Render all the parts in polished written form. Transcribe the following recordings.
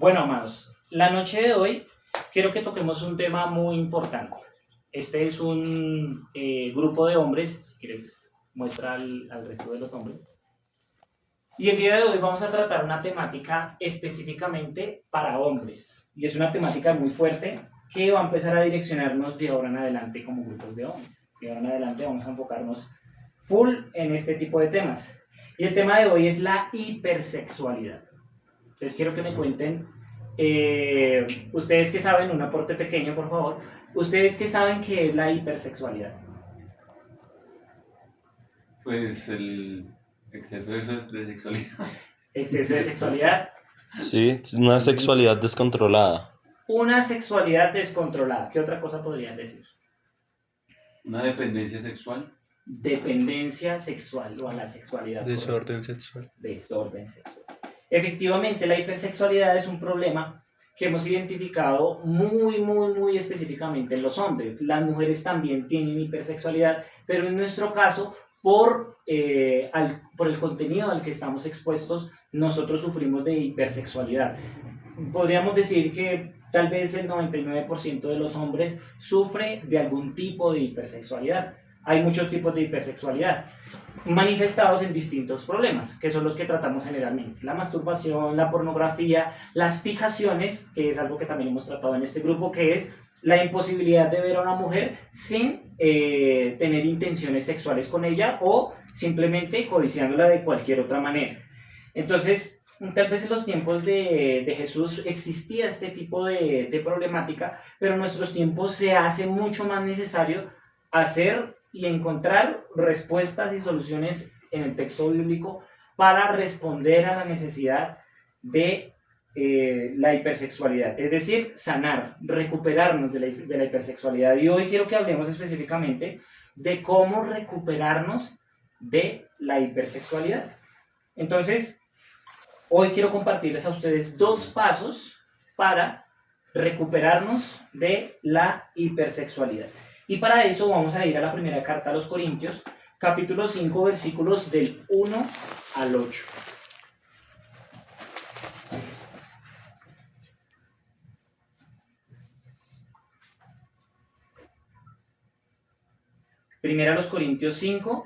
Bueno, amados, la noche de hoy quiero que toquemos un tema muy importante. Este es un grupo de hombres, si quieres muestra al resto de los hombres. Y el día de hoy vamos a tratar una temática específicamente para hombres. Y es una temática muy fuerte que va a empezar a direccionarnos de ahora en adelante como grupos de hombres. De ahora en adelante vamos a enfocarnos full en este tipo de temas. Y el tema de hoy es la hipersexualidad. Entonces quiero que me cuenten, ustedes que saben, un aporte pequeño por favor, ustedes que saben qué es la hipersexualidad. Pues el exceso de eso es de sexualidad. Exceso de sexualidad. Sí, es una sexualidad descontrolada. Una sexualidad descontrolada. ¿Qué otra cosa podrían decir? Una dependencia sexual. Dependencia sexual o a la sexualidad. Desorden sexual. Desorden sexual. Efectivamente, la hipersexualidad es un problema que hemos identificado muy específicamente en los hombres. Las mujeres también tienen hipersexualidad, pero en nuestro caso, por el contenido al que estamos expuestos, nosotros sufrimos de hipersexualidad. Podríamos decir que tal vez el 99% de los hombres sufre de algún tipo de hipersexualidad. Hay muchos tipos de hipersexualidad manifestados en distintos problemas, que son los que tratamos generalmente: la masturbación, la pornografía, las fijaciones, que es algo que también hemos tratado en este grupo, que es la imposibilidad de ver a una mujer sin tener intenciones sexuales con ella o simplemente codiciándola de cualquier otra manera. Entonces, tal vez en los tiempos de Jesús existía este tipo de problemática, pero en nuestros tiempos se hace mucho más necesario hacer y encontrar respuestas y soluciones en el texto bíblico para responder a la necesidad de la hipersexualidad, es decir, sanar, recuperarnos de la hipersexualidad. Y hoy quiero que hablemos específicamente de cómo recuperarnos de la hipersexualidad. Entonces, hoy quiero compartirles a ustedes 2 pasos para recuperarnos de la hipersexualidad. Y para eso vamos a ir a la primera carta a los Corintios, capítulo 5, versículos del 1 al 8. Primera a los Corintios 5,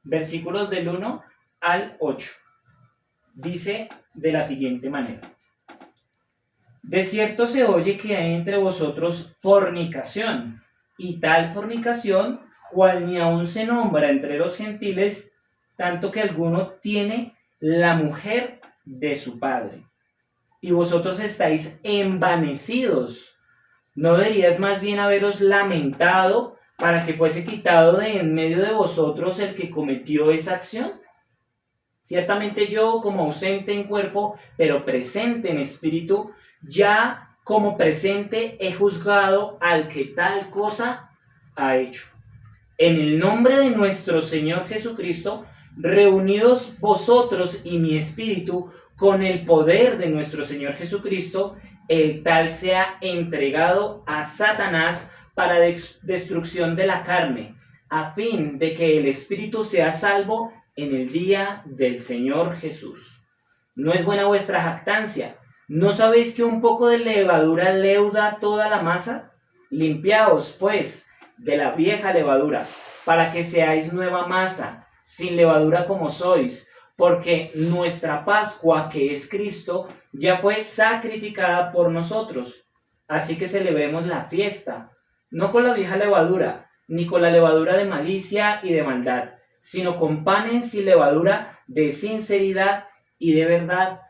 versículos del 1 al 8. Dice de la siguiente manera: de cierto se oye que hay entre vosotros fornicación, y tal fornicación, cual ni aun se nombra entre los gentiles, tanto que alguno tiene la mujer de su padre. Y vosotros estáis envanecidos. ¿No deberíais más bien haberos lamentado para que fuese quitado de en medio de vosotros el que cometió esa acción? Ciertamente yo, como ausente en cuerpo, pero presente en espíritu, ya como presente he juzgado al que tal cosa ha hecho. En el nombre de nuestro Señor Jesucristo, reunidos vosotros y mi espíritu con el poder de nuestro Señor Jesucristo, el tal sea entregado a Satanás para destrucción de la carne, a fin de que el espíritu sea salvo en el día del Señor Jesús. ¿No es buena vuestra jactancia? ¿No sabéis que un poco de levadura leuda toda la masa? Limpiaos, pues, de la vieja levadura, para que seáis nueva masa, sin levadura como sois, porque nuestra Pascua, que es Cristo, ya fue sacrificada por nosotros. Así que celebremos la fiesta, no con la vieja levadura, ni con la levadura de malicia y de maldad, sino con panes sin levadura de sinceridad y de verdad.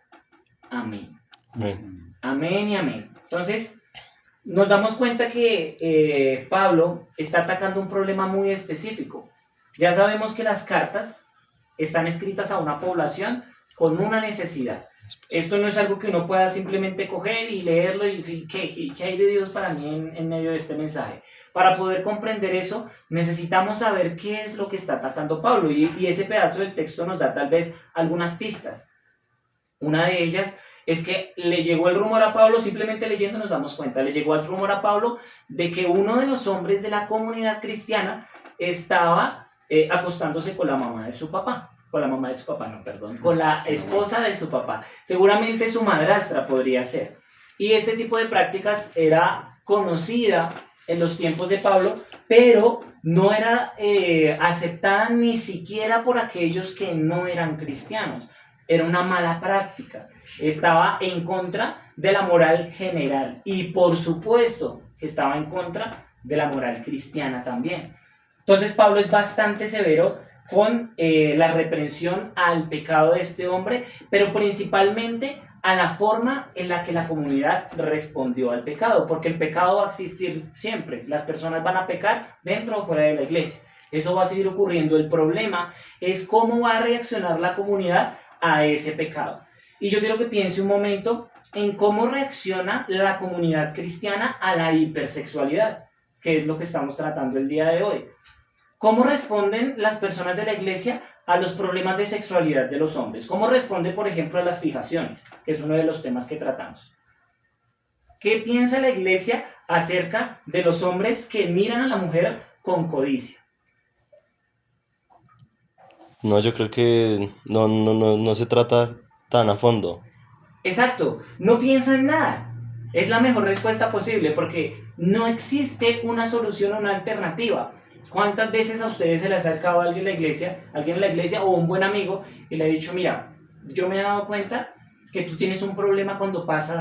Amén. Amén y amén. Entonces, nos damos cuenta que Pablo está atacando un problema muy específico. Ya sabemos que las cartas están escritas a una población con una necesidad. Esto no es algo que uno pueda simplemente coger y leerlo y ¿qué hay de Dios para mí en medio de este mensaje? Para poder comprender eso, necesitamos saber qué es lo que está atacando Pablo, y ese pedazo del texto nos da tal vez algunas pistas. Una de ellas es que le llegó el rumor a Pablo, simplemente leyendo nos damos cuenta, le llegó el rumor a Pablo de que uno de los hombres de la comunidad cristiana estaba acostándose con la mamá de su papá. con la mamá de su papá, no, perdón, con la esposa de su papá. Seguramente su madrastra podría ser. Y este tipo de prácticas era conocida en los tiempos de Pablo, pero no era aceptada ni siquiera por aquellos que no eran cristianos. Era una mala práctica. Estaba en contra de la moral general y por supuesto que estaba en contra de la moral cristiana también. Entonces Pablo es bastante severo con la reprensión al pecado de este hombre, pero principalmente a la forma en la que la comunidad respondió al pecado, porque el pecado va a existir siempre, las personas van a pecar dentro o fuera de la iglesia, eso va a seguir ocurriendo. El problema es cómo va a reaccionar la comunidad a ese pecado. Y yo quiero que piense un momento en cómo reacciona la comunidad cristiana a la hipersexualidad, que es lo que estamos tratando el día de hoy. ¿Cómo responden las personas de la iglesia a los problemas de sexualidad de los hombres? ¿Cómo responde, por ejemplo, a las fijaciones, que es uno de los temas que tratamos? ¿Qué piensa la iglesia acerca de los hombres que miran a la mujer con codicia? No, yo creo que no se trata tan a fondo. Exacto, no piensa en nada. Es la mejor respuesta posible porque no existe una solución o una alternativa. ¿Cuántas veces a ustedes se les ha acercado alguien en la iglesia o un buen amigo y le ha dicho, mira, yo me he dado cuenta que tú tienes un problema cuando pasa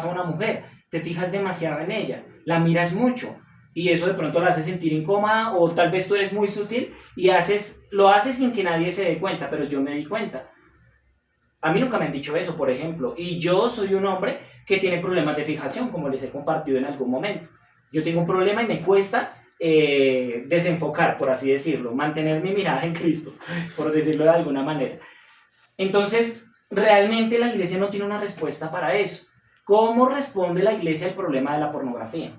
una mujer, te fijas demasiado en ella, la miras mucho y eso de pronto la hace sentir incómoda o tal vez tú eres muy sutil y lo haces sin que nadie se dé cuenta, pero yo me di cuenta. A mí nunca me han dicho eso, por ejemplo, y yo soy un hombre que tiene problemas de fijación, como les he compartido en algún momento. Yo tengo un problema y me cuesta desenfocar, por así decirlo, mantener mi mirada en Cristo, por decirlo de alguna manera. Entonces, realmente la iglesia no tiene una respuesta para eso. ¿Cómo responde la iglesia al problema de la pornografía?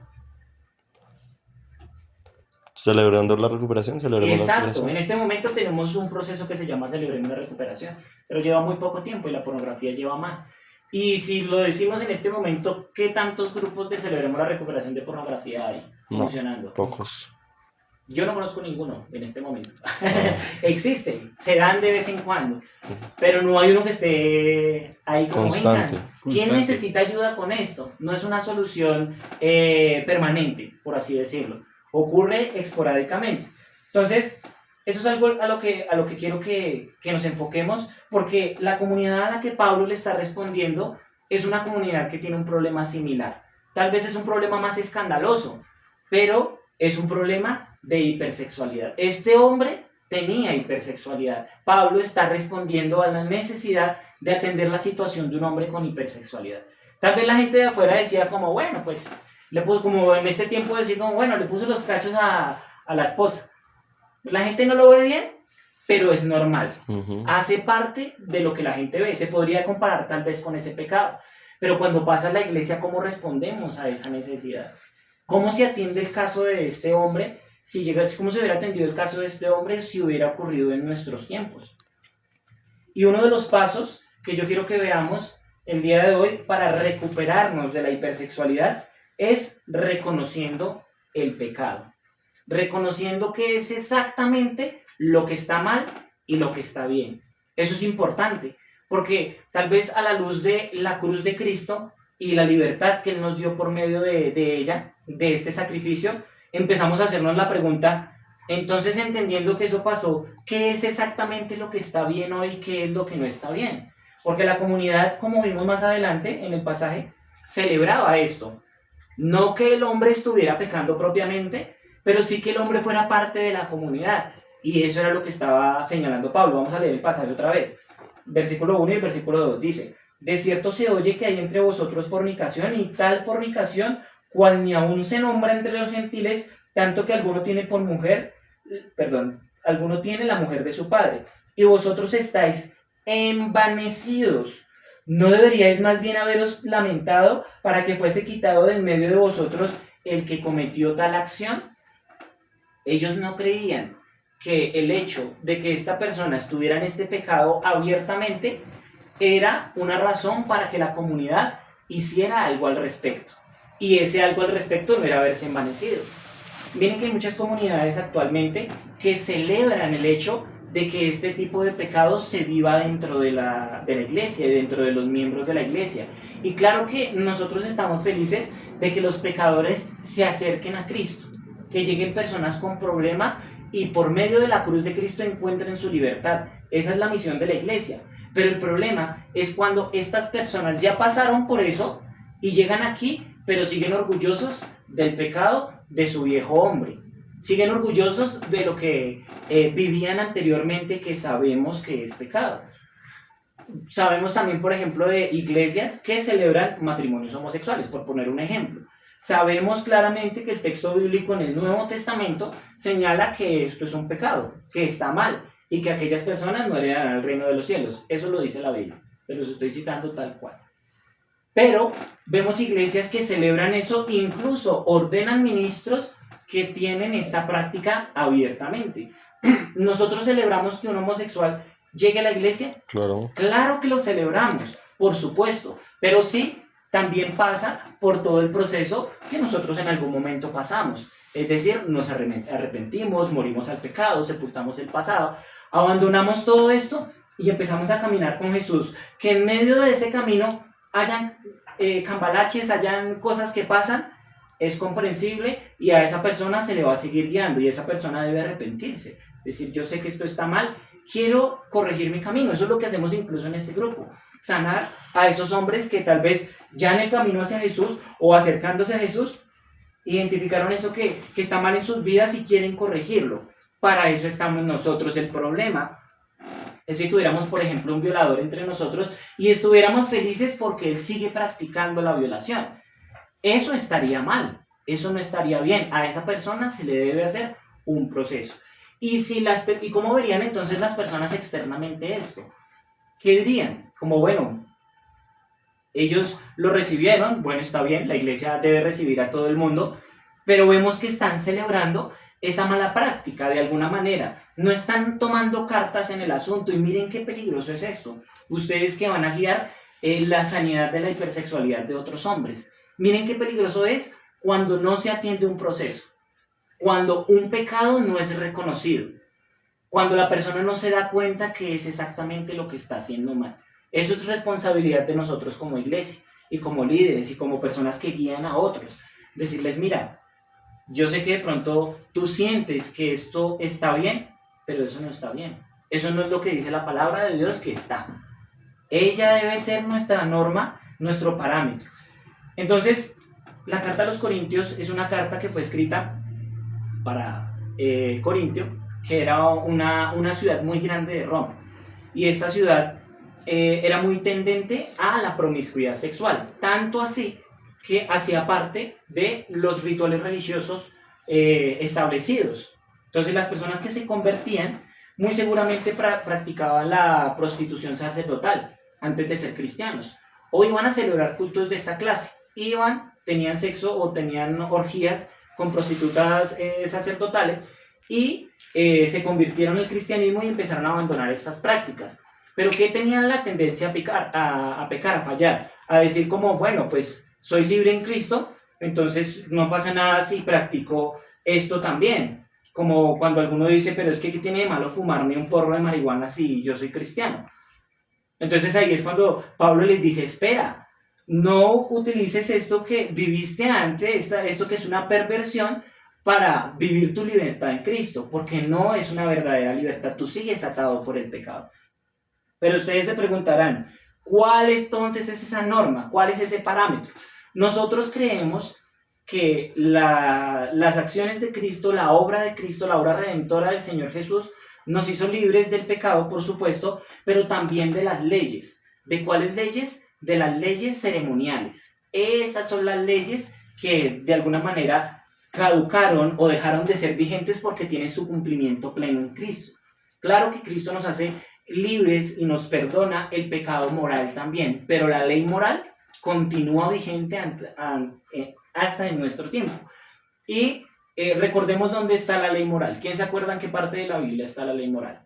Celebrando la recuperación, celebrando la Exacto, recuperación. en este momento tenemos un proceso que se llama Celebremos la Recuperación, pero lleva muy poco tiempo y la pornografía lleva más. Y si lo decimos en este momento, ¿qué tantos grupos de Celebremos la Recuperación de pornografía hay funcionando? Pocos. Yo no conozco ninguno en este momento. Existen, se dan de vez en cuando, pero no hay uno que esté ahí como Constante. vengan. ¿Quién necesita ayuda con esto? No es una solución permanente, por así decirlo. Ocurre esporádicamente. Entonces, eso es algo a lo que quiero que nos enfoquemos, porque la comunidad a la que Pablo le está respondiendo es una comunidad que tiene un problema similar. Tal vez es un problema más escandaloso, pero es un problema de hipersexualidad. Este hombre tenía hipersexualidad. Pablo está respondiendo a la necesidad de atender la situación de un hombre con hipersexualidad. Tal vez la gente de afuera decía como, bueno, pues, le puso, como en este tiempo decir como, bueno, le puso los cachos a la esposa. La gente no lo ve bien, pero es normal. Hace parte de lo que la gente ve. Se podría comparar tal vez con ese pecado. Pero cuando pasa a la iglesia, ¿cómo respondemos a esa necesidad? ¿Cómo se atiende el caso de este hombre? ¿Cómo se hubiera atendido el caso de este hombre si hubiera ocurrido en nuestros tiempos? Y uno de los pasos que yo quiero que veamos el día de hoy para recuperarnos de la hipersexualidad es reconociendo el pecado. Reconociendo que es exactamente lo que está mal y lo que está bien. Eso es importante, porque tal vez a la luz de la cruz de Cristo y la libertad que Él nos dio por medio de ella, de este sacrificio, empezamos a hacernos la pregunta, entonces entendiendo que eso pasó, ¿qué es exactamente lo que está bien hoy? ¿Qué es lo que no está bien? Porque la comunidad, como vimos más adelante en el pasaje, celebraba esto. No que el hombre estuviera pecando propiamente, pero sí que el hombre fuera parte de la comunidad. Y eso era lo que estaba señalando Pablo. Vamos a leer el pasaje otra vez. Versículo 1 y el versículo 2 dice, de cierto se oye que hay entre vosotros fornicación, y tal fornicación, cual ni aún se nombra entre los gentiles, tanto que alguno tiene la mujer de su padre. Y vosotros estáis envanecidos. ¿No deberíais más bien haberos lamentado para que fuese quitado de en medio de vosotros el que cometió tal acción? Ellos no creían que el hecho de que esta persona estuviera en este pecado abiertamente era una razón para que la comunidad hiciera algo al respecto. Y ese algo al respecto no era verse envanecido. Miren que hay muchas comunidades actualmente que celebran el hecho de que este tipo de pecados se viva dentro de la iglesia y dentro de los miembros de la iglesia. Y claro que nosotros estamos felices de que los pecadores se acerquen a Cristo, que lleguen personas con problemas y por medio de la cruz de Cristo encuentren su libertad. Esa es la misión de la iglesia. Pero el problema es cuando estas personas ya pasaron por eso y llegan aquí, pero siguen orgullosos del pecado de su viejo hombre. Siguen orgullosos de lo que vivían anteriormente, que sabemos que es pecado. Sabemos también, por ejemplo, de iglesias que celebran matrimonios homosexuales, por poner un ejemplo. Sabemos claramente que el texto bíblico en el Nuevo Testamento señala que esto es un pecado, que está mal, y que aquellas personas no heredarán el reino de los cielos. Eso lo dice la Biblia, se los estoy citando tal cual. Pero vemos iglesias que celebran eso e incluso ordenan ministros que tienen esta práctica abiertamente. ¿Nosotros celebramos que un homosexual llegue a la iglesia? Claro. Claro que lo celebramos, por supuesto, pero sí, también pasa por todo el proceso que nosotros en algún momento pasamos. Es decir, nos arrepentimos, morimos al pecado, sepultamos el pasado, abandonamos todo esto y empezamos a caminar con Jesús. Que en medio de ese camino hayan cambalaches, hayan cosas que pasan, es comprensible y a esa persona se le va a seguir guiando y esa persona debe arrepentirse. Es decir, yo sé que esto está mal, quiero corregir mi camino. Eso es lo que hacemos incluso en este grupo. Sanar a esos hombres que tal vez ya en el camino hacia Jesús o acercándose a Jesús, identificaron eso que está mal en sus vidas y quieren corregirlo. Para eso estamos nosotros. El problema es si tuviéramos, por ejemplo, un violador entre nosotros y estuviéramos felices porque él sigue practicando la violación. Eso estaría mal, eso no estaría bien. A esa persona se le debe hacer un proceso. ¿Y cómo verían entonces las personas externamente esto? ¿Qué dirían? Como, bueno, ellos lo recibieron, bueno, está bien, la iglesia debe recibir a todo el mundo, pero vemos que están celebrando esta mala práctica de alguna manera. No están tomando cartas en el asunto y miren qué peligroso es esto. Ustedes que van a guiar la sanidad de la hipersexualidad de otros hombres. Miren qué peligroso es cuando no se atiende un proceso, cuando un pecado no es reconocido, cuando la persona no se da cuenta que es exactamente lo que está haciendo mal. Eso es responsabilidad de nosotros como iglesia y como líderes y como personas que guían a otros. Decirles, mira, yo sé que de pronto tú sientes que esto está bien, pero eso no está bien. Eso no es lo que dice la palabra de Dios que está. Ella debe ser nuestra norma, nuestro parámetro. Entonces, la carta a los Corintios es una carta que fue escrita para Corintio, que era una ciudad muy grande de Roma. Y esta ciudad era muy tendente a la promiscuidad sexual, tanto así que hacía parte de los rituales religiosos establecidos. Entonces, las personas que se convertían muy seguramente practicaban la prostitución sacerdotal antes de ser cristianos, o iban a celebrar cultos de esta clase. Tenían sexo o tenían orgías con prostitutas sacerdotales y se convirtieron al cristianismo y empezaron a abandonar estas prácticas. Pero que tenían la tendencia a pecar, a fallar, a decir como, bueno, pues soy libre en Cristo, entonces no pasa nada si practico esto también. Como cuando alguno dice, pero es que ¿qué tiene de malo fumarme un porro de marihuana si yo soy cristiano? Entonces ahí es cuando Pablo les dice, espera, no utilices esto que viviste antes, esto que es una perversión, para vivir tu libertad en Cristo, porque no es una verdadera libertad, tú sigues atado por el pecado. Pero ustedes se preguntarán, ¿cuál entonces es esa norma? ¿Cuál es ese parámetro? Nosotros creemos que las acciones de Cristo, la obra de Cristo, la obra redentora del Señor Jesús, nos hizo libres del pecado, por supuesto, pero también de las leyes. ¿De cuáles leyes? De las leyes ceremoniales. Esas son las leyes que de alguna manera caducaron o dejaron de ser vigentes porque tienen su cumplimiento pleno en Cristo. Claro que Cristo nos hace libres y nos perdona el pecado moral también, pero la ley moral continúa vigente hasta en nuestro tiempo. Y recordemos dónde está la ley moral. ¿Quién se acuerda en qué parte de la Biblia está la ley moral?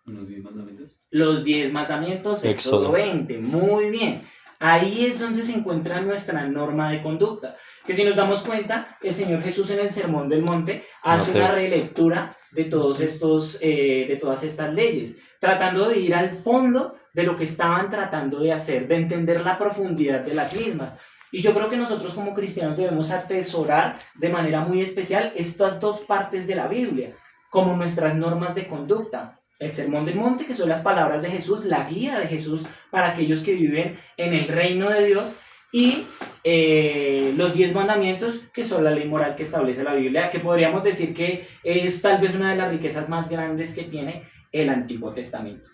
¿Los 10 mandamientos? Los 10 mandamientos, Éxodo 20. Muy bien. Ahí es donde se encuentra nuestra norma de conducta. Que si nos damos cuenta, el Señor Jesús en el Sermón del Monte hace Mateo. una relectura de de todas estas leyes, tratando de ir al fondo de lo que estaban tratando de hacer, de entender la profundidad de las mismas. Y yo creo que nosotros como cristianos debemos atesorar de manera muy especial estas dos partes de la Biblia, como nuestras normas de conducta. El Sermón del Monte, que son las palabras de Jesús, la guía de Jesús para aquellos que viven en el reino de Dios, y los 10 mandamientos, que son la ley moral que establece la Biblia, que podríamos decir que es tal vez una de las riquezas más grandes que tiene el Antiguo Testamento.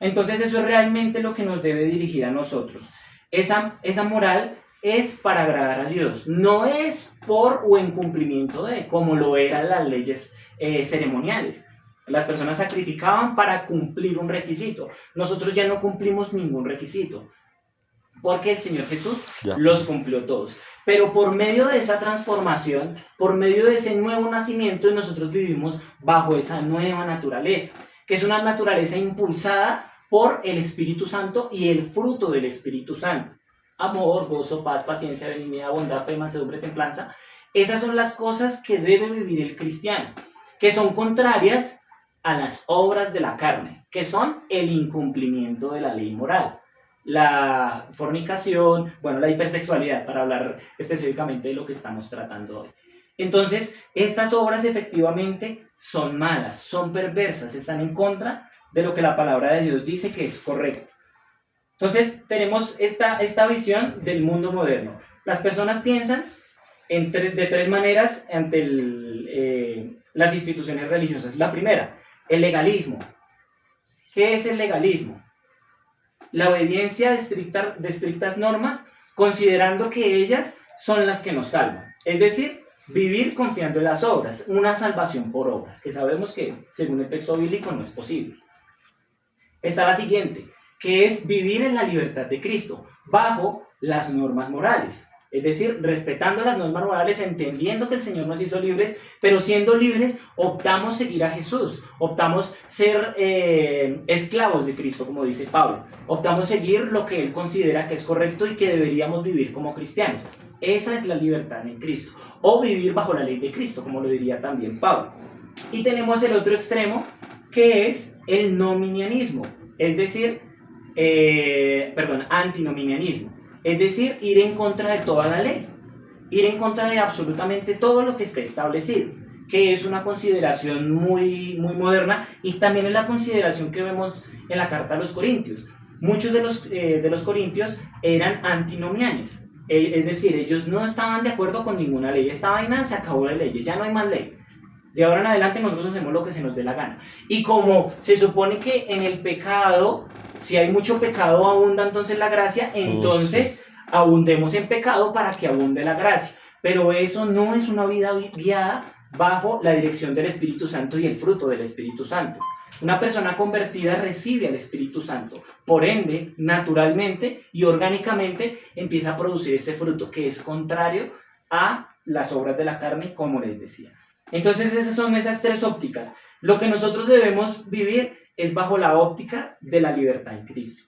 Entonces eso es realmente lo que nos debe dirigir a nosotros. Esa moral es para agradar a Dios, no es por o en cumplimiento de, como lo eran las leyes ceremoniales. Las personas sacrificaban para cumplir un requisito. Nosotros ya no cumplimos ningún requisito, porque el Señor Jesús Ya. los cumplió todos. Pero por medio de esa transformación, por medio de ese nuevo nacimiento, nosotros vivimos bajo esa nueva naturaleza, que es una naturaleza impulsada por el Espíritu Santo y el fruto del Espíritu Santo. Amor, gozo, paz, paciencia, benignidad, bondad, fe, mansedumbre, templanza. Esas son las cosas que debe vivir el cristiano, que son contrarias a las obras de la carne, que son el incumplimiento de la ley moral, la fornicación, bueno, la hipersexualidad, para hablar específicamente de lo que estamos tratando hoy. Entonces, estas obras efectivamente son malas, son perversas, están en contra de lo que la palabra de Dios dice que es correcto. Entonces, tenemos esta visión del mundo moderno. Las personas piensan de tres maneras ante las instituciones religiosas. La primera, el legalismo. ¿Qué es el legalismo? La obediencia de estrictas normas, considerando que ellas son las que nos salvan. Es decir, vivir confiando en las obras, una salvación por obras, que sabemos que según el texto bíblico no es posible. Está la siguiente, que es vivir en la libertad de Cristo, bajo las normas morales. Es decir, respetando las normas morales, entendiendo que el Señor nos hizo libres, pero siendo libres, optamos seguir a Jesús, optamos ser esclavos de Cristo, como dice Pablo, optamos seguir lo que Él considera que es correcto y que deberíamos vivir como cristianos. Esa es la libertad en Cristo, o vivir bajo la ley de Cristo, como lo diría también Pablo. Y tenemos el otro extremo, que es el nominianismo, es decir, antinominianismo. Es decir, ir en contra de toda la ley, ir en contra de absolutamente todo lo que esté establecido, que es una consideración muy, muy moderna y también es la consideración que vemos en la carta a los Corintios. Muchos de los corintios eran antinomianes, es decir, ellos no estaban de acuerdo con ninguna ley. Esta vaina se acabó de leyes, ya no hay más ley. De ahora en adelante nosotros hacemos lo que se nos dé la gana. Y como se supone que en el pecado, si hay mucho pecado abunda entonces la gracia, entonces abundemos en pecado para que abunde la gracia. Pero eso no es una vida guiada bajo la dirección del Espíritu Santo y el fruto del Espíritu Santo. Una persona convertida recibe al Espíritu Santo, por ende, naturalmente y orgánicamente empieza a producir ese fruto que es contrario a las obras de la carne, como les decía. Entonces esas son esas tres ópticas. Lo que nosotros debemos vivir es bajo la óptica de la libertad en Cristo,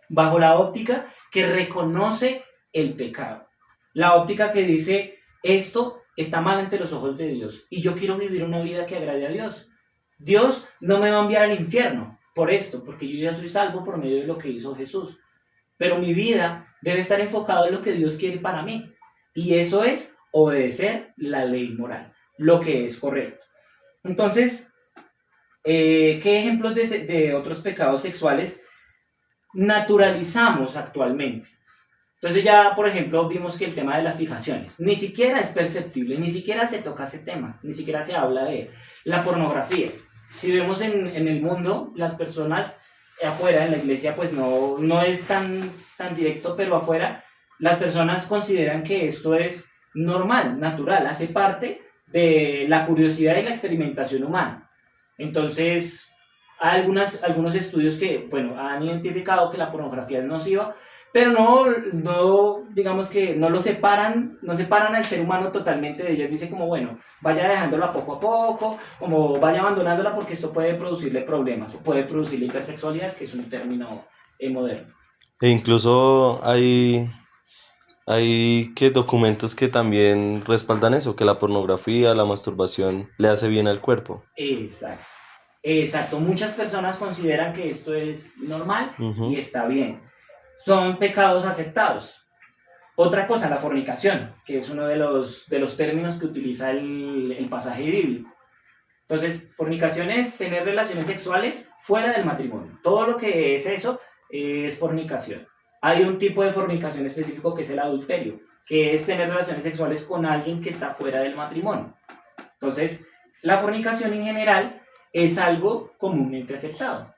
bajo la óptica que reconoce el pecado, la óptica que dice esto está mal ante los ojos de Dios y yo quiero vivir una vida que agrade a Dios. Dios no me va a enviar al infierno por esto, porque yo ya soy salvo por medio de lo que hizo Jesús, pero mi vida debe estar enfocada en lo que Dios quiere para mí, y eso es obedecer la ley moral, lo que es correcto. Entonces, ¿qué ejemplos de otros pecados sexuales naturalizamos actualmente? Entonces ya, por ejemplo, vimos que el tema de las fijaciones ni siquiera es perceptible, ni siquiera se toca ese tema, ni siquiera se habla de él. La pornografía. Si vemos en el mundo, las personas afuera, en la iglesia, pues no es tan directo, pero afuera, las personas consideran que esto es normal, natural, hace parte de la curiosidad y la experimentación humana. Entonces, hay algunos estudios que, bueno, han identificado que la pornografía es nociva, pero no digamos que no separan al ser humano totalmente de ellos. Dicen como, bueno, vaya dejándola poco a poco, como vaya abandonándola porque esto puede producirle problemas, o puede producirle hipersexualidad, que es un término moderno. E incluso hay que documentos que también respaldan eso, que la pornografía, la masturbación le hace bien al cuerpo. Exacto. Exacto. Muchas personas consideran que esto es normal y Ujú. está bien. Son pecados aceptados. Otra cosa, la fornicación, que es uno de los términos que utiliza el pasaje bíblico. Entonces, fornicación es tener relaciones sexuales fuera del matrimonio. Todo lo que es eso es fornicación. Hay un tipo de fornicación específico que es el adulterio, que es tener relaciones sexuales con alguien que está fuera del matrimonio. Entonces, la fornicación en general es algo comúnmente aceptado.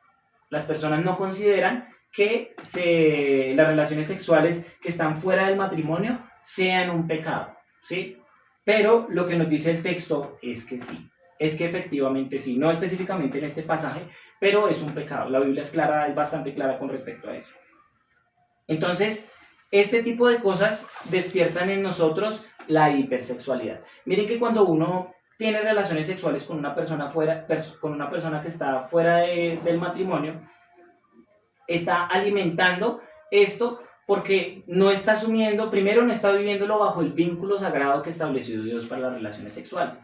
Las personas no consideran que las relaciones sexuales que están fuera del matrimonio sean un pecado, ¿sí? Pero lo que nos dice el texto es que sí, es que efectivamente sí, no específicamente en este pasaje, pero es un pecado. La Biblia es clara, es bastante clara con respecto a eso. Entonces, este tipo de cosas despiertan en nosotros la hipersexualidad. Miren que cuando uno tiene relaciones sexuales con una persona con una persona que está fuera del matrimonio, está alimentando esto porque no está asumiendo, primero no está viviéndolo bajo el vínculo sagrado que estableció Dios para las relaciones sexuales.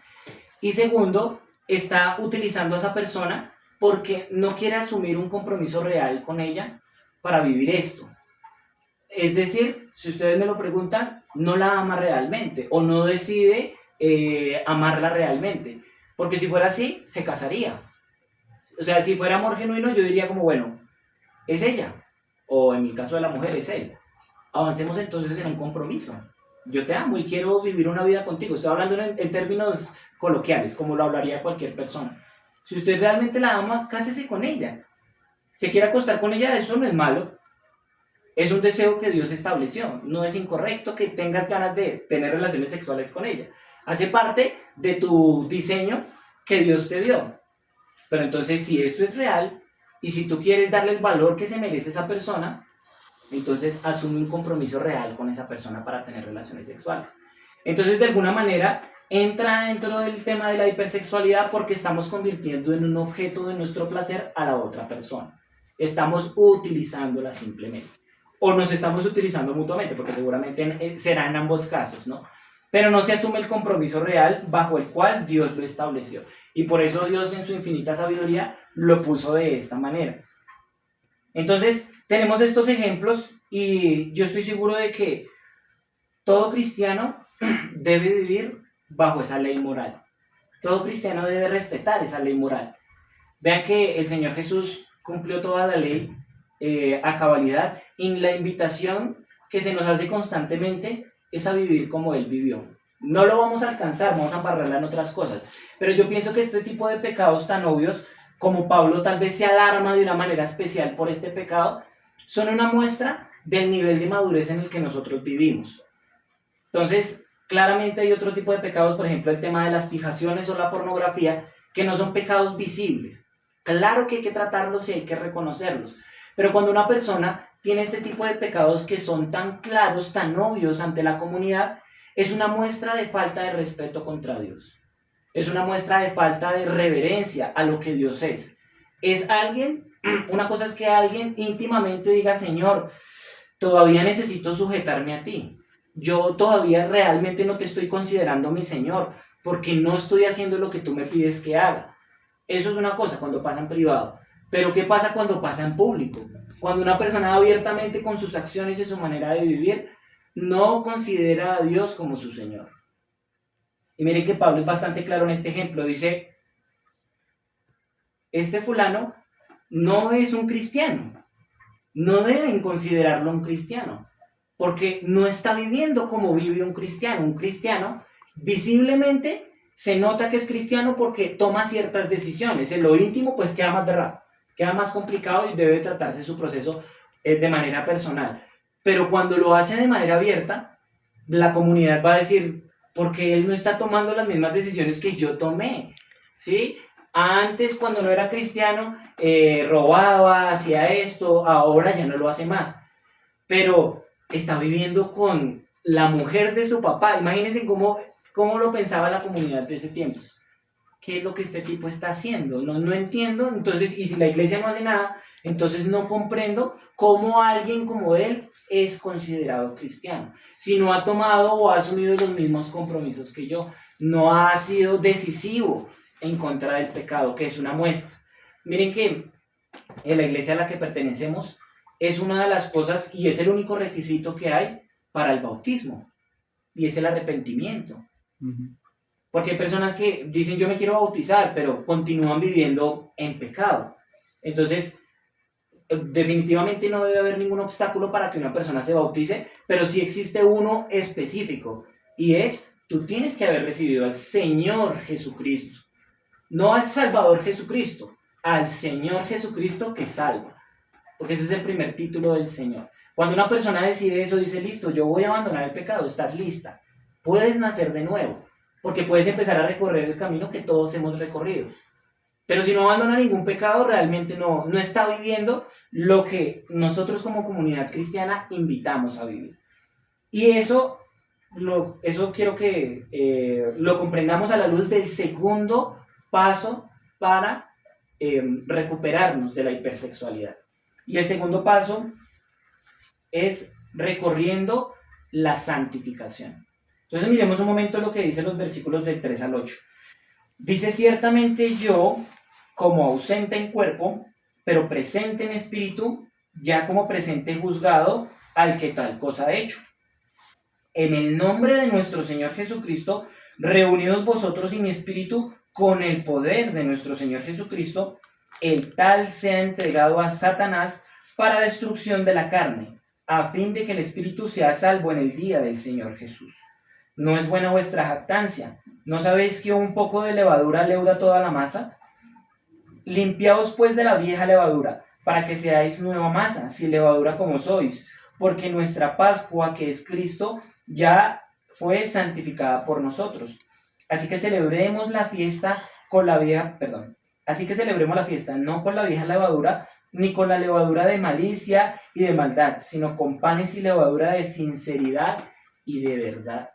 Y segundo, está utilizando a esa persona porque no quiere asumir un compromiso real con ella para vivir esto. Es decir, si ustedes me lo preguntan, no la ama realmente o no decide amarla realmente. Porque si fuera así, se casaría. O sea, si fuera amor genuino, yo diría como, bueno, es ella. O en el caso de la mujer, es él. Avancemos entonces en un compromiso. Yo te amo y quiero vivir una vida contigo. Estoy hablando en términos coloquiales, como lo hablaría cualquier persona. Si usted realmente la ama, cásese con ella. Se quiere acostar con ella, eso no es malo. Es un deseo que Dios estableció. No es incorrecto que tengas ganas de tener relaciones sexuales con ella. Hace parte de tu diseño que Dios te dio. Pero entonces, si esto es real y si tú quieres darle el valor que se merece esa persona, entonces asume un compromiso real con esa persona para tener relaciones sexuales. Entonces, de alguna manera, entra dentro del tema de la hipersexualidad porque estamos convirtiendo en un objeto de nuestro placer a la otra persona. Estamos utilizándola simplemente. O nos estamos utilizando mutuamente, porque seguramente será en ambos casos, ¿no? Pero no se asume el compromiso real bajo el cual Dios lo estableció. Y por eso Dios en su infinita sabiduría lo puso de esta manera. Entonces, tenemos estos ejemplos y yo estoy seguro de que todo cristiano debe vivir bajo esa ley moral. Todo cristiano debe respetar esa ley moral. Vean que el Señor Jesús cumplió toda la ley a cabalidad y la invitación que se nos hace constantemente es a vivir como Él vivió. No lo vamos a alcanzar, vamos a embarrarla en otras cosas. Pero yo pienso que este tipo de pecados tan obvios, como Pablo tal vez se alarma de una manera especial por este pecado, son una muestra del nivel de madurez en el que nosotros vivimos. Entonces, claramente hay otro tipo de pecados, por ejemplo, el tema de las fijaciones o la pornografía, que no son pecados visibles. Claro que hay que tratarlos y hay que reconocerlos, pero cuando una persona tiene este tipo de pecados que son tan claros, tan obvios ante la comunidad, es una muestra de falta de respeto contra Dios. Es una muestra de falta de reverencia a lo que Dios es. Es alguien, una cosa es que alguien íntimamente diga, Señor, todavía necesito sujetarme a ti. Yo todavía realmente no te estoy considerando mi Señor, porque no estoy haciendo lo que tú me pides que haga. Eso es una cosa cuando pasa en privado. Pero ¿qué pasa cuando pasa en público? Cuando una persona abiertamente con sus acciones y su manera de vivir no considera a Dios como su Señor. Y miren que Pablo es bastante claro en este ejemplo. Dice, este fulano no es un cristiano. No deben considerarlo un cristiano, porque no está viviendo como vive un cristiano. Un cristiano visiblemente se nota que es cristiano porque toma ciertas decisiones. En lo íntimo pues queda más de raro, queda más complicado y debe tratarse su proceso de manera personal. Pero cuando lo hace de manera abierta, la comunidad va a decir, porque él no está tomando las mismas decisiones que yo tomé, ¿sí? Antes, cuando no era cristiano, robaba, hacía esto, ahora ya no lo hace más. Pero está viviendo con la mujer de su papá. Imagínense cómo lo pensaba la comunidad de ese tiempo. ¿Qué es lo que este tipo está haciendo? No entiendo. Entonces, y si la iglesia no hace nada, Entonces no comprendo cómo alguien como él es considerado cristiano, si no ha tomado o ha asumido los mismos compromisos que yo, no ha sido decisivo en contra del pecado, que es una muestra. Miren que en la iglesia a la que pertenecemos es una de las cosas y es el único requisito que hay para el bautismo, y es el arrepentimiento. Porque hay personas que dicen yo me quiero bautizar, pero continúan viviendo en pecado. Entonces, definitivamente no debe haber ningún obstáculo para que una persona se bautice, pero sí existe uno específico, y es, tú tienes que haber recibido al Señor Jesucristo, no al Salvador Jesucristo, al Señor Jesucristo que salva, porque ese es el primer título del Señor. Cuando una persona decide eso, dice, listo, yo voy a abandonar el pecado, estás lista, puedes nacer de nuevo, porque puedes empezar a recorrer el camino que todos hemos recorrido. Pero si no abandona ningún pecado, realmente no está viviendo lo que nosotros como comunidad cristiana invitamos a vivir. Y eso quiero que lo comprendamos a la luz del segundo paso para recuperarnos de la hipersexualidad. Y el segundo paso es recorriendo la santificación. Entonces miremos un momento lo que dicen los versículos del 3 al 8. Dice, ciertamente yo, como ausente en cuerpo, pero presente en espíritu, ya como presente juzgado al que tal cosa ha hecho. En el nombre de nuestro Señor Jesucristo, reunidos vosotros y mi espíritu, con el poder de nuestro Señor Jesucristo, el tal sea entregado a Satanás para destrucción de la carne, a fin de que el espíritu sea salvo en el día del Señor Jesús. No es buena vuestra jactancia. ¿No sabéis que un poco de levadura leuda toda la masa? Limpiaos pues de la vieja levadura, para que seáis nueva masa, sin levadura como sois, porque nuestra Pascua, que es Cristo, ya fue santificada por nosotros. Así que celebremos la fiesta no con la vieja levadura, ni con la levadura de malicia y de maldad, sino con panes y levadura de sinceridad y de verdad.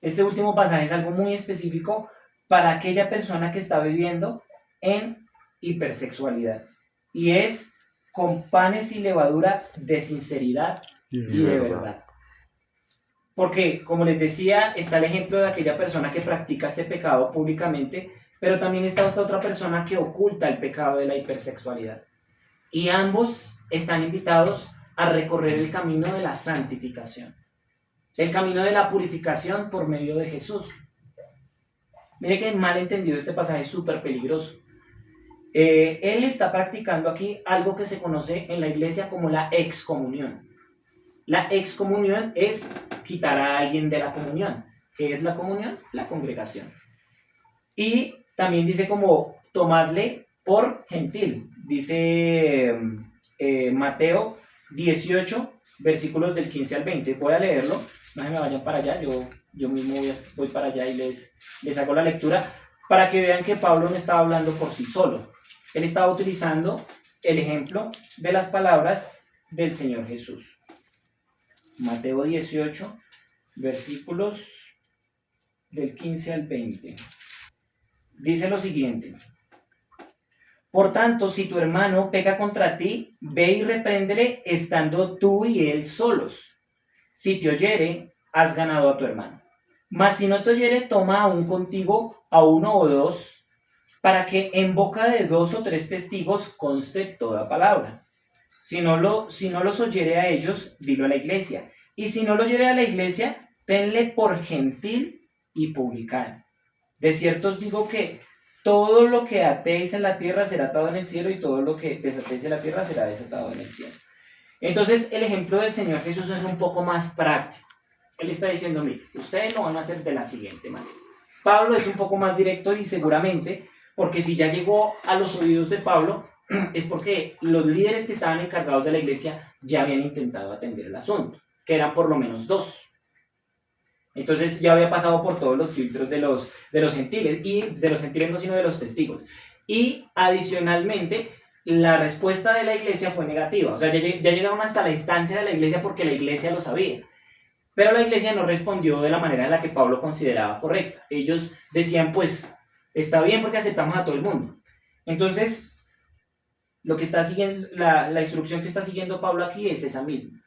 Este último pasaje es algo muy específico para aquella persona que está viviendo en hipersexualidad. Y es con panes y levadura de sinceridad y de verdad. Porque, como les decía, está el ejemplo de aquella persona que practica este pecado públicamente, pero también está esta otra persona que oculta el pecado de la hipersexualidad. Y ambos están invitados a recorrer el camino de la santificación. El camino de la purificación por medio de Jesús. Mire que mal entendido este pasaje es súper peligroso. Él está practicando aquí algo que se conoce en la iglesia como la excomunión. La excomunión es quitar a alguien de la comunión. ¿Qué es la comunión? La congregación. Y también dice como tomarle por gentil. Dice Mateo 18, versículos del 15 al 20. Voy a leerlo. No se me vayan para allá, yo mismo voy para allá y les hago la lectura para que vean que Pablo no estaba hablando por sí solo. Él estaba utilizando el ejemplo de las palabras del Señor Jesús. Mateo 18, versículos del 15 al 20. Dice lo siguiente. Por tanto, si tu hermano peca contra ti, ve y repréndele estando tú y él solos. Si te oyere, has ganado a tu hermano. Mas si no te oyere, toma aún contigo a uno o dos, para que en boca de 2 o 3 testigos conste toda palabra. Si no los oyere a ellos, dilo a la iglesia. Y si no lo oyere a la iglesia, tenle por gentil y publicano. De cierto os digo que todo lo que atéis en la tierra será atado en el cielo, y todo lo que desatéis en la tierra será desatado en el cielo. Entonces, el ejemplo del Señor Jesús es un poco más práctico. Él está diciendo, mire, ustedes lo van a hacer de la siguiente manera. Pablo es un poco más directo y seguramente, porque si ya llegó a los oídos de Pablo, es porque los líderes que estaban encargados de la iglesia ya habían intentado atender el asunto, que eran por lo menos 2. Entonces ya había pasado por todos los filtros de los gentiles, y de los gentiles no, sino de los testigos. Y adicionalmente, la respuesta de la iglesia fue negativa. O sea, ya llegaron hasta la instancia de la iglesia porque la iglesia lo sabía. Pero la iglesia no respondió de la manera en la que Pablo consideraba correcta. Ellos decían, pues, está bien porque aceptamos a todo el mundo. Entonces, Lo que está siguiendo, la instrucción que está siguiendo Pablo aquí es esa misma.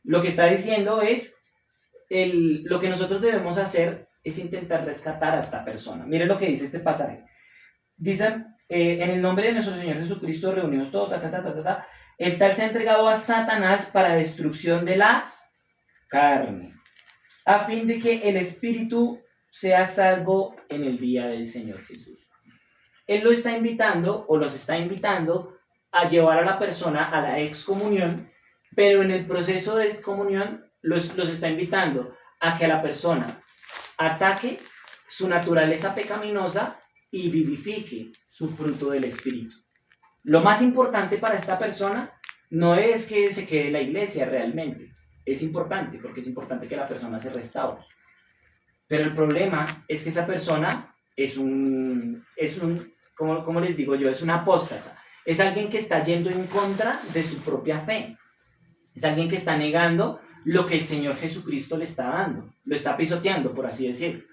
Lo que está diciendo es, lo que nosotros debemos hacer es intentar rescatar a esta persona. Miren lo que dice este pasaje. Dicen, en el nombre de nuestro Señor Jesucristo reunimos todo, el tal se ha entregado a Satanás para destrucción de la carne, a fin de que el espíritu sea salvo en el día del Señor Jesús. Él lo está invitando, o los está invitando, a llevar a la persona a la excomunión, pero en el proceso de excomunión los está invitando a que a la persona ataque su naturaleza pecaminosa y vivifique su fruto del Espíritu. Lo más importante para esta persona no es que se quede en la iglesia realmente. Es importante, porque es importante que la persona se restaure. Pero el problema es que esa persona es un ¿cómo les digo yo? Es un apóstata. Es alguien que está yendo en contra de su propia fe. Es alguien que está negando lo que el Señor Jesucristo le está dando. Lo está pisoteando, por así decirlo.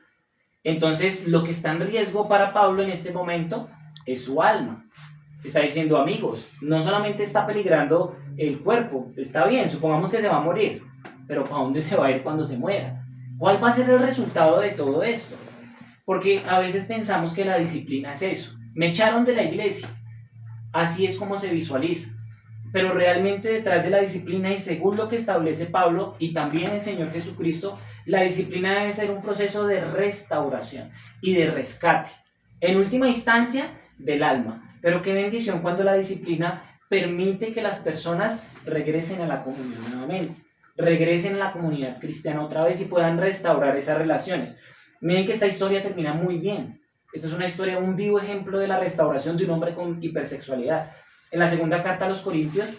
Entonces, lo que está en riesgo para Pablo en este momento es su alma. Está diciendo, amigos, no solamente está peligrando el cuerpo, está bien, supongamos que se va a morir, pero ¿para dónde se va a ir cuando se muera? ¿Cuál va a ser el resultado de todo esto? Porque a veces pensamos que la disciplina es eso. Me echaron de la iglesia. Así es como se visualiza. Pero realmente detrás de la disciplina, y según lo que establece Pablo y también el Señor Jesucristo, la disciplina debe ser un proceso de restauración y de rescate. En última instancia, del alma. Pero qué bendición cuando la disciplina permite que las personas regresen a la comunión nuevamente, regresen a la comunidad cristiana otra vez y puedan restaurar esas relaciones. Miren que esta historia termina muy bien. Esta es una historia, un vivo ejemplo de la restauración de un hombre con hipersexualidad. En la segunda carta a los Corintios,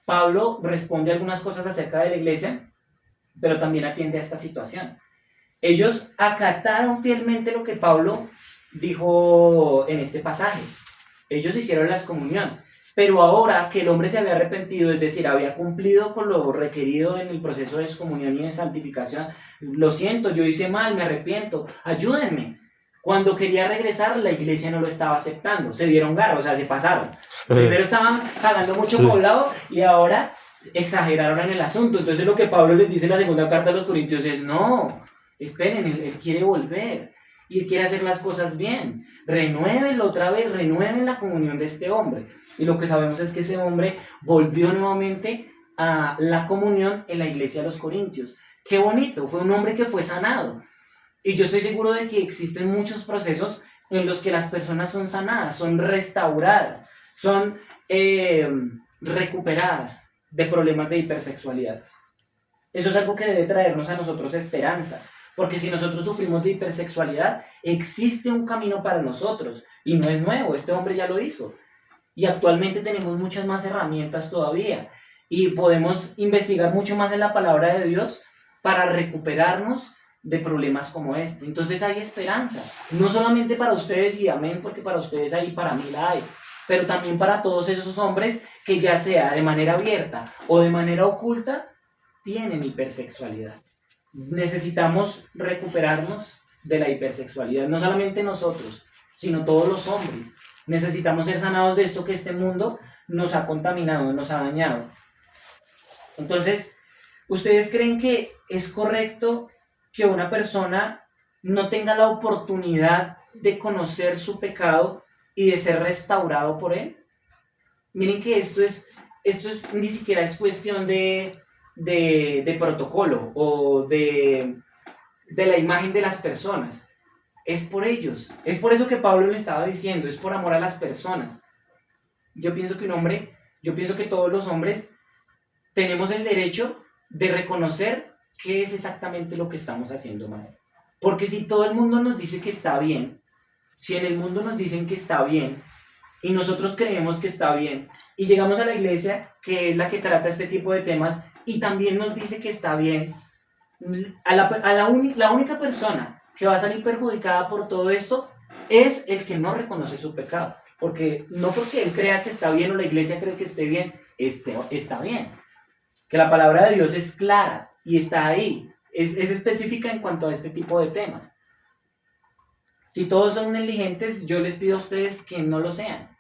Pablo responde algunas cosas acerca de la iglesia, pero también atiende a esta situación. Ellos acataron fielmente lo que Pablo dijo en este pasaje. Ellos hicieron la excomunión, pero ahora que el hombre se había arrepentido, es decir, había cumplido con lo requerido en el proceso de excomunión y de santificación, lo siento, yo hice mal, me arrepiento, ayúdenme. Cuando quería regresar, la iglesia no lo estaba aceptando, se dieron garra, o sea, se pasaron. Primero estaban pagando mucho poblado y ahora exageraron en el asunto. Entonces lo que Pablo les dice en la segunda carta a los Corintios es, no, esperen, él quiere volver. Y él quiere hacer las cosas bien. Renuévenlo otra vez, renueven la comunión de este hombre. Y lo que sabemos es que ese hombre volvió nuevamente a la comunión en la iglesia de los Corintios. ¡Qué bonito! Fue un hombre que fue sanado. Y yo estoy seguro de que existen muchos procesos en los que las personas son sanadas, son restauradas, son recuperadas de problemas de hipersexualidad. Eso es algo que debe traernos a nosotros esperanza. Porque si nosotros sufrimos de hipersexualidad, existe un camino para nosotros. Y no es nuevo, este hombre ya lo hizo. Y actualmente tenemos muchas más herramientas todavía. Y podemos investigar mucho más en la palabra de Dios para recuperarnos de problemas como este. Entonces hay esperanza. No solamente para ustedes, y amén, porque para ustedes hay, para mí la hay. Pero también para todos esos hombres que ya sea de manera abierta o de manera oculta, tienen hipersexualidad. Necesitamos recuperarnos de la hipersexualidad, no solamente nosotros, sino todos los hombres. Necesitamos ser sanados de esto que este mundo nos ha contaminado, nos ha dañado. Entonces, ¿ustedes creen que es correcto que una persona no tenga la oportunidad de conocer su pecado y de ser restaurado por él? Miren que esto ni siquiera es cuestión de protocolo o de la imagen de las personas. Es por ellos. Es por eso que Pablo le estaba diciendo, es por amor a las personas. Yo pienso que todos los hombres tenemos el derecho de reconocer qué es exactamente lo que estamos haciendo mal. Porque si todo el mundo nos dice que está bien, si en el mundo nos dicen que está bien, y nosotros creemos que está bien, y llegamos a la iglesia, que es la que trata este tipo de temas, y también nos dice que está bien, la única persona que va a salir perjudicada por todo esto es el que no reconoce su pecado. Porque no porque él crea que está bien o la iglesia cree que esté bien, está bien. Que la palabra de Dios es clara y está ahí. Es específica en cuanto a este tipo de temas. Si todos son negligentes, yo les pido a ustedes que no lo sean.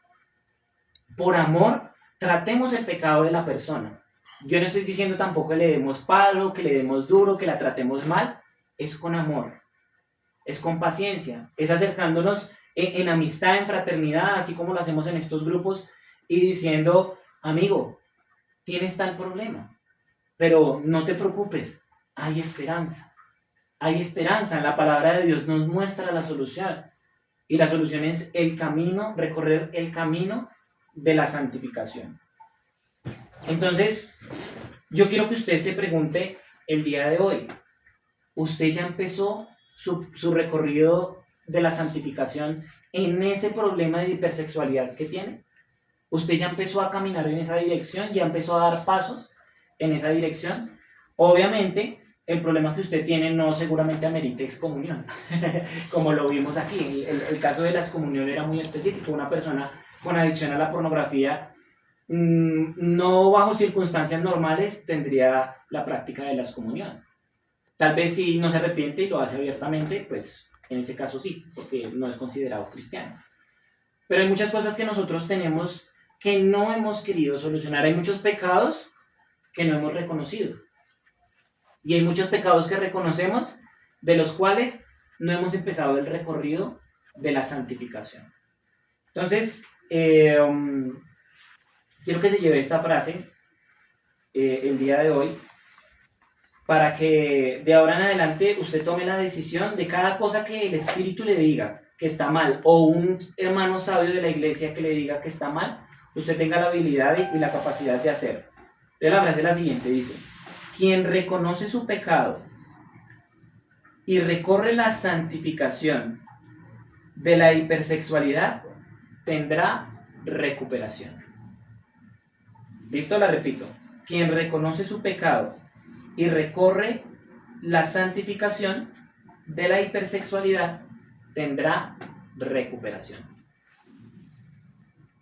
por amor, tratemos el pecado de la persona. Yo no estoy diciendo tampoco que le demos palo, que le demos duro, que la tratemos mal. Es con amor, es con paciencia, es acercándonos en amistad, en fraternidad, así como lo hacemos en estos grupos, y diciendo, amigo, tienes tal problema, pero no te preocupes, hay esperanza. Hay esperanza, la palabra de Dios nos muestra la solución. Y la solución es el camino, recorrer el camino de la santificación. Entonces, yo quiero que usted se pregunte el día de hoy, ¿usted ya empezó su recorrido de la santificación en ese problema de hipersexualidad que tiene? ¿Usted ya empezó a caminar en esa dirección? ¿Ya empezó a dar pasos en esa dirección? Obviamente, el problema que usted tiene no seguramente amerite excomunión, como lo vimos aquí. El caso de la excomunión era muy específico. Una persona con adicción a la pornografía, no bajo circunstancias normales tendría la práctica de la excomunión. Tal vez si no se arrepiente y lo hace abiertamente, pues en ese caso sí, porque no es considerado cristiano. Pero hay muchas cosas que nosotros tenemos que no hemos querido solucionar. Hay muchos pecados que no hemos reconocido. Y hay muchos pecados que reconocemos, de los cuales no hemos empezado el recorrido de la santificación. Entonces, quiero que se lleve esta frase el día de hoy, para que de ahora en adelante usted tome la decisión de cada cosa que el Espíritu le diga que está mal, o un hermano sabio de la iglesia que le diga que está mal, usted tenga la habilidad y la capacidad de hacerlo. Entonces la frase es la siguiente, dice: quien reconoce su pecado y recorre la santificación de la hipersexualidad tendrá recuperación. ¿Listo? La repito. Quien reconoce su pecado y recorre la santificación de la hipersexualidad tendrá recuperación.